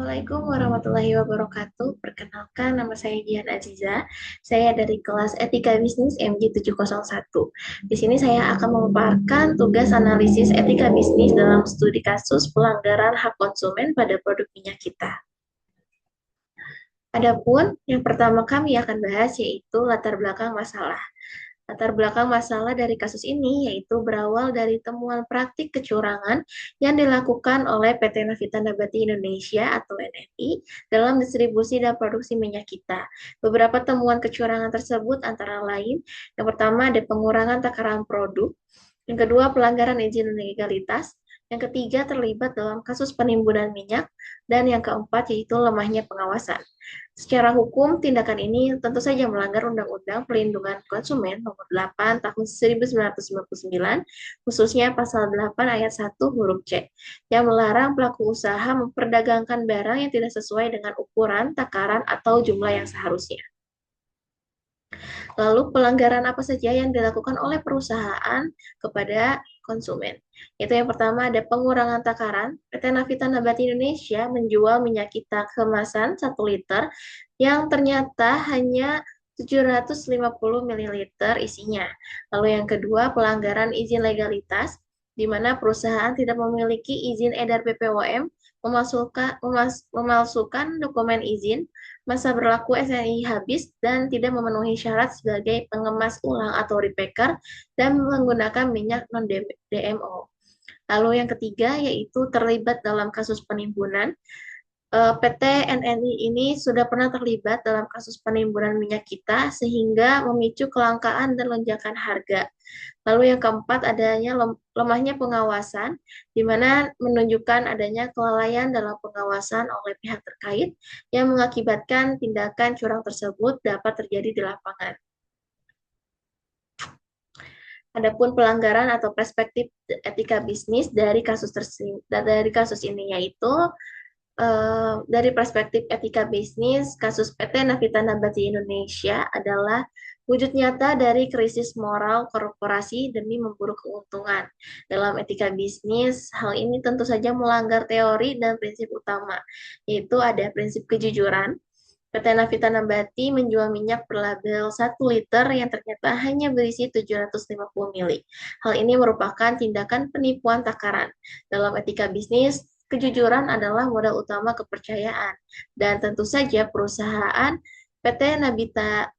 Assalamualaikum warahmatullahi wabarakatuh. Perkenalkan, nama saya Dian Aziza. Saya dari kelas Etika Bisnis MJ701. Di sini saya akan memaparkan tugas analisis etika bisnis dalam studi kasus pelanggaran hak konsumen pada produk minyak kita. Adapun yang pertama kami akan bahas yaitu latar belakang masalah. Latar belakang masalah dari kasus ini yaitu berawal dari temuan praktik kecurangan yang dilakukan oleh PT Navita Nabati Indonesia atau NNI dalam distribusi dan produksi minyak kita. Beberapa temuan kecurangan tersebut antara lain, yang pertama ada pengurangan takaran produk, yang kedua pelanggaran izin legalitas, yang ketiga terlibat dalam kasus penimbunan minyak, dan yang keempat yaitu lemahnya pengawasan. Secara hukum, tindakan ini tentu saja melanggar Undang-Undang Perlindungan Konsumen Nomor 8 Tahun 1999, khususnya Pasal 8 Ayat 1 huruf C, yang melarang pelaku usaha memperdagangkan barang yang tidak sesuai dengan ukuran, takaran, atau jumlah yang seharusnya. Lalu pelanggaran apa saja yang dilakukan oleh perusahaan kepada konsumen? Itu yang pertama ada pengurangan takaran. PT Navita Nabati Indonesia menjual minyak kita kemasan 1 liter yang ternyata hanya 750 ml isinya. Lalu yang kedua, pelanggaran izin legalitas, di mana perusahaan tidak memiliki izin edar BPOM, memalsukan dokumen izin, masa berlaku SNI habis, dan tidak memenuhi syarat sebagai pengemas ulang atau repacker, dan menggunakan minyak non-DMO. Lalu yang ketiga yaitu terlibat dalam kasus penimbunan. PT NNI ini sudah pernah terlibat dalam kasus penimbunan minyak kita sehingga memicu kelangkaan dan lonjakan harga. Lalu yang keempat adanya lemahnya pengawasan, di mana menunjukkan adanya kelalaian dalam pengawasan oleh pihak terkait yang mengakibatkan tindakan curang tersebut dapat terjadi di lapangan. Adapun pelanggaran atau perspektif etika bisnis dari kasus ini yaitu dari perspektif etika bisnis, kasus PT Navita Nabati Indonesia adalah wujud nyata dari krisis moral korporasi demi memburu keuntungan. Dalam etika bisnis, hal ini tentu saja melanggar teori dan prinsip utama, yaitu ada prinsip kejujuran. PT Navita Nabati menjual minyak berlabel 1 liter yang ternyata hanya berisi 750 mili. Hal ini merupakan tindakan penipuan takaran. Dalam etika bisnis, kejujuran adalah modal utama kepercayaan. Dan tentu saja perusahaan PT Navita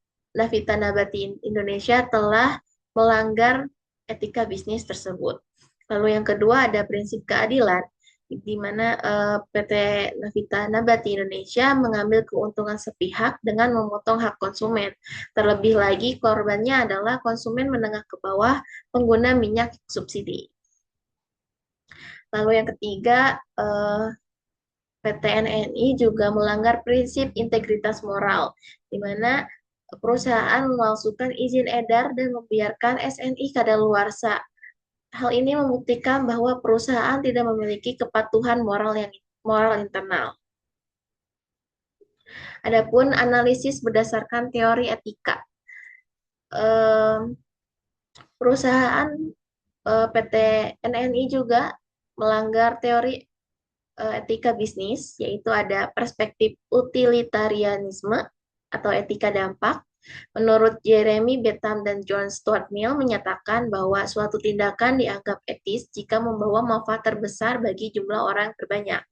Nabati Indonesia telah melanggar etika bisnis tersebut. Lalu yang kedua ada prinsip keadilan, di mana PT Navita Nabati Indonesia mengambil keuntungan sepihak dengan memotong hak konsumen. Terlebih lagi korbannya adalah konsumen menengah ke bawah pengguna minyak subsidi. Lalu yang ketiga, PT NNI juga melanggar prinsip integritas moral, di mana perusahaan memalsukan izin edar dan membiarkan SNI kadaluarsa. Hal ini membuktikan bahwa perusahaan tidak memiliki kepatuhan moral internal. Adapun analisis berdasarkan teori etika. Perusahaan PT NNI juga melanggar teori etika bisnis, yaitu ada perspektif utilitarianisme atau etika dampak. Menurut Jeremy Bentham dan John Stuart Mill menyatakan bahwa suatu tindakan dianggap etis jika membawa manfaat terbesar bagi jumlah orang terbanyak.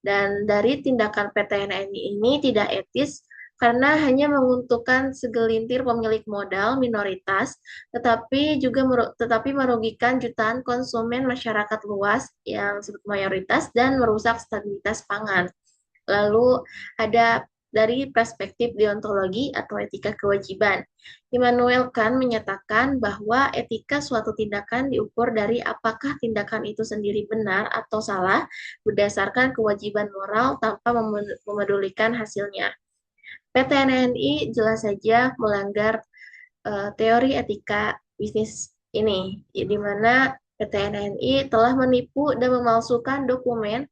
Dan dari tindakan PT NNI ini tidak etis karena hanya menguntungkan segelintir pemilik modal minoritas, tetapi merugikan jutaan konsumen masyarakat luas yang mayoritas dan merusak stabilitas pangan. Lalu ada dari perspektif deontologi atau etika kewajiban. Immanuel Kant menyatakan bahwa etika suatu tindakan diukur dari apakah tindakan itu sendiri benar atau salah berdasarkan kewajiban moral tanpa memedulikan hasilnya. PT NNI jelas saja melanggar teori etika bisnis ini, di mana PT NNI telah menipu dan memalsukan dokumen.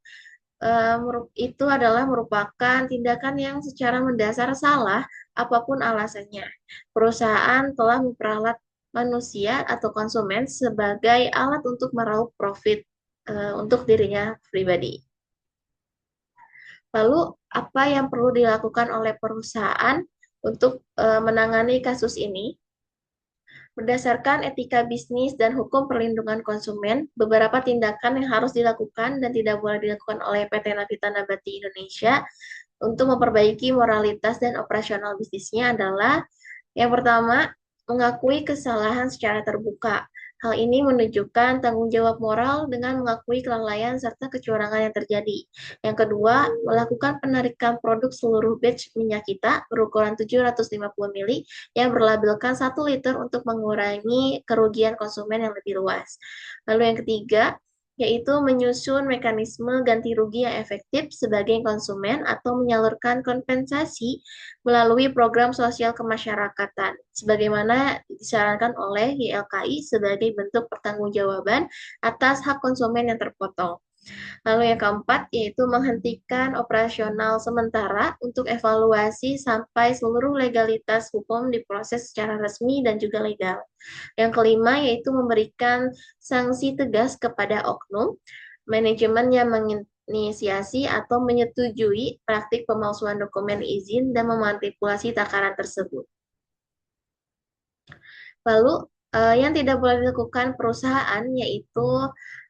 Itu adalah merupakan tindakan yang secara mendasar salah apapun alasannya. Perusahaan telah memperalat manusia atau konsumen sebagai alat untuk meraup profit untuk dirinya pribadi. Lalu, apa yang perlu dilakukan oleh perusahaan untuk menangani kasus ini? Berdasarkan etika bisnis dan hukum perlindungan konsumen, beberapa tindakan yang harus dilakukan dan tidak boleh dilakukan oleh PT Navita Nabati Indonesia untuk memperbaiki moralitas dan operasional bisnisnya adalah yang pertama, mengakui kesalahan secara terbuka. Hal ini menunjukkan tanggung jawab moral dengan mengakui kelalaian serta kecurangan yang terjadi. Yang kedua, melakukan penarikan produk seluruh batch minyak kita berukuran 750 mili yang berlabelkan 1 liter untuk mengurangi kerugian konsumen yang lebih luas. Lalu yang ketiga, yaitu menyusun mekanisme ganti rugi yang efektif sebagai konsumen atau menyalurkan kompensasi melalui program sosial kemasyarakatan, sebagaimana disarankan oleh YLKI sebagai bentuk pertanggungjawaban atas hak konsumen yang terpotong. Lalu yang keempat, yaitu menghentikan operasional sementara untuk evaluasi sampai seluruh legalitas hukum diproses secara resmi dan juga legal. Yang kelima, yaitu memberikan sanksi tegas kepada oknum, manajemen yang menginisiasi atau menyetujui praktik pemalsuan dokumen izin dan memanipulasi takaran tersebut. Lalu, yang tidak boleh dilakukan perusahaan yaitu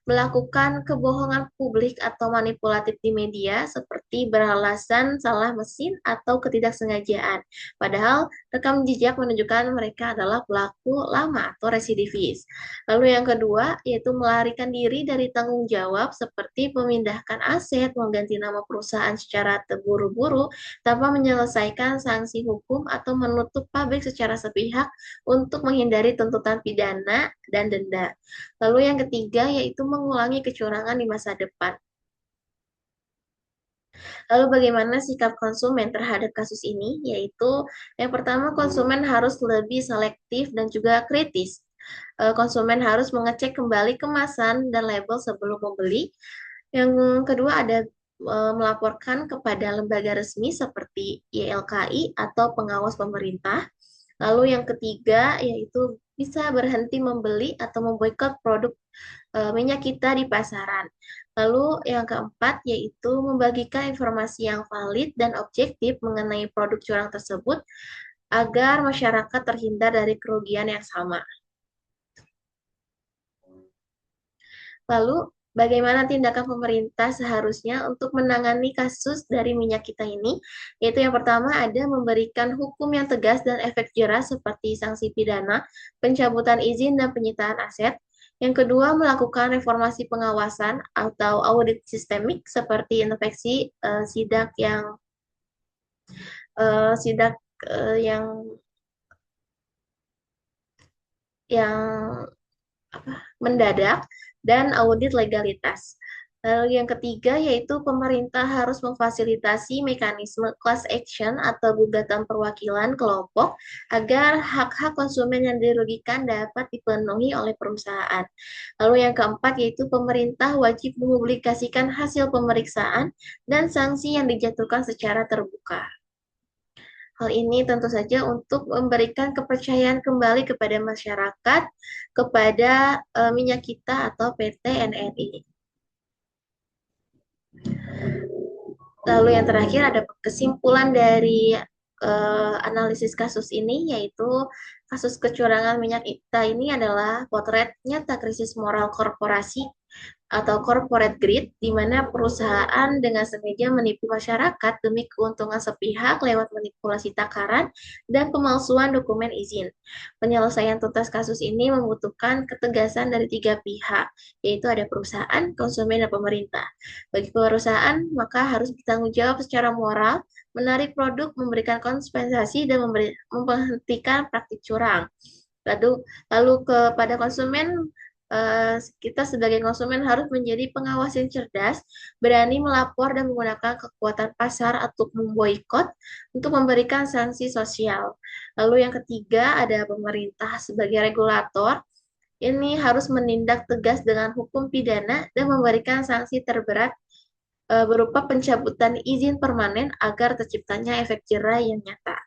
melakukan kebohongan publik atau manipulatif di media seperti beralasan salah mesin atau ketidaksengajaan. Padahal rekam jejak menunjukkan mereka adalah pelaku lama atau residivis. Lalu yang kedua yaitu melarikan diri dari tanggung jawab seperti memindahkan aset, mengganti nama perusahaan secara terburu-buru tanpa menyelesaikan sanksi hukum atau menutup pabrik secara sepihak untuk menghindari tuntutan pidana dan denda. Lalu yang ketiga yaitu mengulangi kecurangan di masa depan. Lalu bagaimana sikap konsumen terhadap kasus ini? Yaitu yang pertama konsumen harus lebih selektif dan juga kritis. Konsumen harus mengecek kembali kemasan dan label sebelum membeli. Yang kedua ada melaporkan kepada lembaga resmi seperti YLKI atau pengawas pemerintah. Lalu yang ketiga yaitu bisa berhenti membeli atau memboikot produk minyak kita di pasaran. Lalu yang keempat yaitu membagikan informasi yang valid dan objektif mengenai produk curang tersebut agar masyarakat terhindar dari kerugian yang sama. Lalu bagaimana tindakan pemerintah seharusnya untuk menangani kasus dari minyak kita ini? Yaitu yang pertama ada memberikan hukum yang tegas dan efek jerah seperti sanksi pidana, pencabutan izin dan penyitaan aset. Yang kedua, melakukan reformasi pengawasan atau audit sistemik seperti inspeksi sidak eh, sidak yang yang mendadak dan audit legalitas. Lalu yang ketiga yaitu pemerintah harus memfasilitasi mekanisme class action atau gugatan perwakilan kelompok agar hak-hak konsumen yang dirugikan dapat dipenuhi oleh perusahaan. Lalu yang keempat yaitu pemerintah wajib mempublikasikan hasil pemeriksaan dan sanksi yang dijatuhkan secara terbuka. Hal ini tentu saja untuk memberikan kepercayaan kembali kepada masyarakat kepada minyak kita atau PT NRI. Lalu yang terakhir ada kesimpulan dari analisis kasus ini yaitu kasus kecurangan minyak kita ini adalah potret nyata krisis moral korporasi atau corporate greed, di mana perusahaan dengan sengaja menipu masyarakat demi keuntungan sepihak lewat manipulasi takaran dan pemalsuan dokumen izin. Penyelesaian tuntas kasus ini membutuhkan ketegasan dari 3 pihak, yaitu ada perusahaan, konsumen, dan pemerintah. Bagi perusahaan, maka harus bertanggung jawab secara moral, menarik produk, memberikan kompensasi, dan menghentikan praktik curang. Lalu, lalu kepada konsumen, kita sebagai konsumen harus menjadi pengawas yang cerdas, berani melapor dan menggunakan kekuatan pasar untuk memboikot untuk memberikan sanksi sosial. Lalu yang ketiga ada pemerintah sebagai regulator, ini harus menindak tegas dengan hukum pidana dan memberikan sanksi terberat berupa pencabutan izin permanen agar terciptanya efek jerah yang nyata.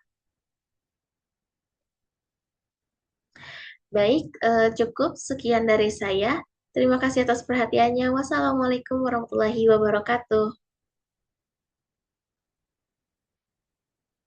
Baik, cukup sekian dari saya. Terima kasih atas perhatiannya. Wassalamualaikum warahmatullahi wabarakatuh.